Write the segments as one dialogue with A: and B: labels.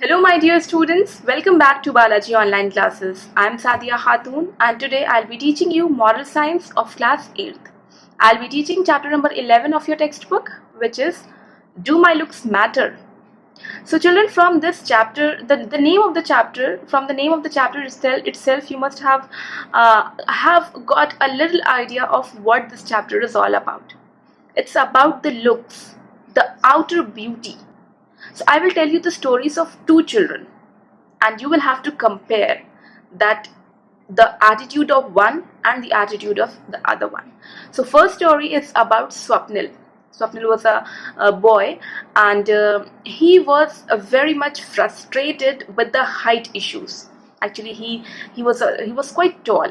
A: Hello, my dear students. Welcome back to Balaji Online Classes. I'm Sadia Khatun, and today I'll be teaching you Moral Science of Class 8th. I'll be teaching chapter number 11 of your textbook, which is Do My Looks Matter? So, children, from this chapter, the name of the chapter, from the name of the chapter itself, you must have got a little idea of what this chapter is all about. It's about the looks, the outer beauty. So I will tell you the stories of two children, and you will have to compare that the attitude of one and the attitude of the other one. So first story is about Swapnil. Swapnil was a boy, and he was very much frustrated with the height issues. Actually, he was quite tall,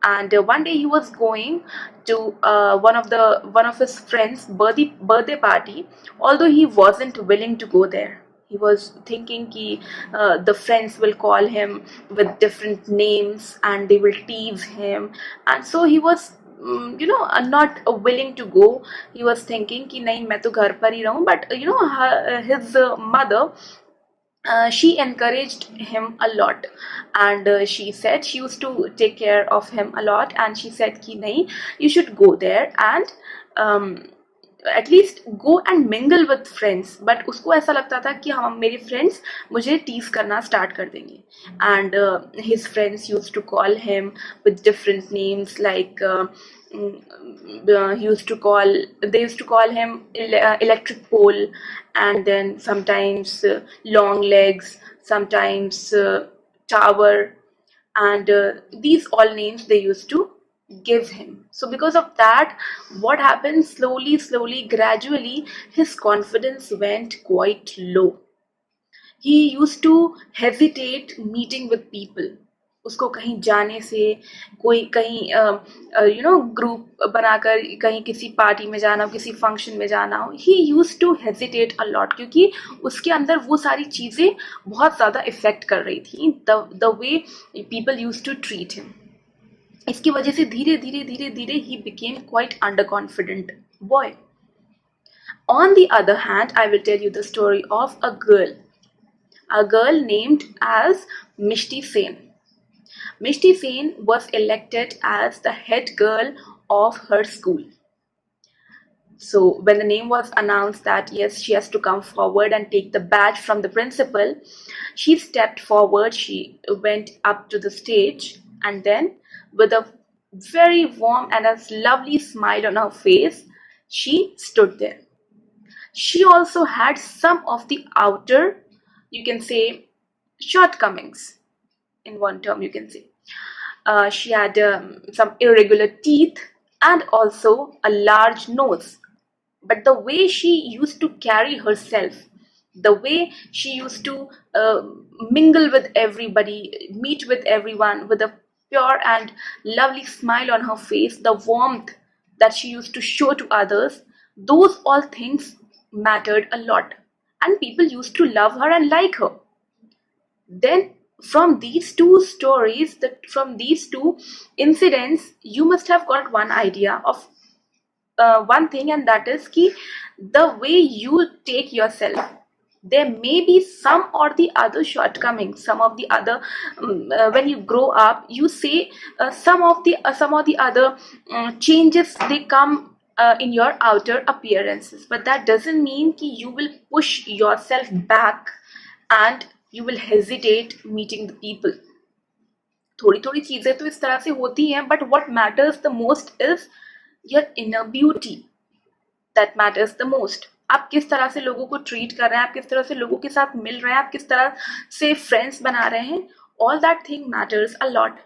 A: and one day he was going to one of his friends birthday party. Although he wasn't willing to go there, he was thinking ki the friends will call him with different names and they will tease him, and so he was not willing to go. He was thinking ki nahi, main to ghar par hi rahun. But his mother, she encouraged him a lot, and she said she used to take care of him a lot, and she said ki nahi, you should go there and at least go and mingle with friends. But उसको ऐसा लगता था कि हम मेरे friends मुझे tease करना start कर देंगे, and his friends used to call him with different names like they used to call him electric pole, and then sometimes long legs, sometimes tower, and these all names they used to give him. So because of that, what happened, slowly, gradually, his confidence went quite low. He used to hesitate meeting with people. उसको कहीं जाने से, कोई कहीं group बनाकर कहीं किसी party में जाना हो, किसी फंक्शन में जाना हो, he use to hesitate a lot, क्योंकि उसके अंदर वो सारी चीज़ें बहुत ज़्यादा इफेक्ट कर रही थी the way people use to treat him. इसकी वजह से धीरे धीरे ही became quite under confident boy. On the other hand, I will tell you the story of a girl named as Mishti Sen. Mishti Sen was elected as the head girl of her school. So when the name was announced that yes, she has to come forward and take the badge from the principal, she stepped forward, she went up to the stage, and then with a very warm and a lovely smile on her face, she stood there. She also had some of the outer, you can say, shortcomings. In one term, you can say. She had some irregular teeth and also a large nose. But the way she used to carry herself, the way she used to mingle with everybody, meet with everyone with a pure and lovely smile on her face, the warmth that she used to show to others, those all things mattered a lot. And people used to love her and like her. Then from these two stories, from these two incidents, you must have got one idea of one thing, and that is ki the way you take yourself, there may be some or the other shortcomings, some of the other when you grow up, you say some of the other changes, they come in your outer appearances, but that doesn't mean ki you will push yourself back and you will hesitate meeting the people. थोड़ी थोड़ी चीजें तो इस तरह से होती हैं, but what matters the most is your inner beauty. That matters the most. आप किस तरह से लोगों को ट्रीट कर रहे हैं, आप किस तरह से लोगों के साथ मिल रहे हैं, आप किस तरह से फ्रेंड्स बना रहे हैं, all that thing matters a lot.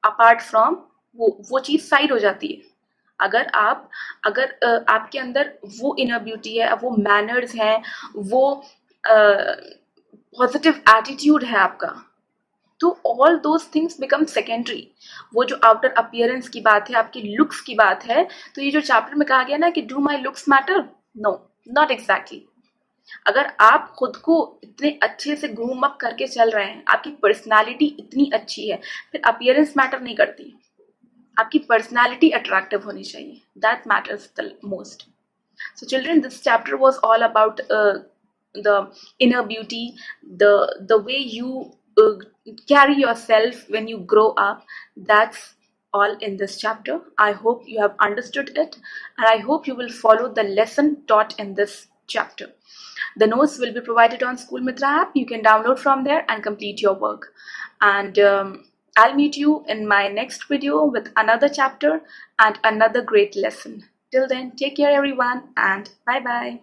A: Apart from वो चीज साइड हो जाती है. अगर आपके अंदर वो इनर ब्यूटी है, वो मैनर्स हैं, वो पॉजिटिव एटीट्यूड है आपका, तो all those things become secondary. वो जो आउटर अपीयरेंस की बात है, आपकी लुक्स की बात है, तो ये जो चैप्टर में कहा गया ना कि do my looks matter, no, not exactly. अगर आप खुद को इतने अच्छे से ग्रूम अप करके चल रहे हैं, आपकी पर्सनालिटी इतनी अच्छी है, फिर अपीयरेंस मैटर नहीं करती. आपकी पर्सनालिटी अट्रैक्टिव होनी चाहिए. That matters the most. So children, this chapter was all about the inner beauty, the way you carry yourself when you grow up. That's all in this chapter. I hope you have understood it, and I hope you will follow the lesson taught in this chapter. The notes will be provided on School Mitra app. You can download from there and complete your work. And I'll meet you in my next video with another chapter and another great lesson. Till then, take care everyone, and bye bye.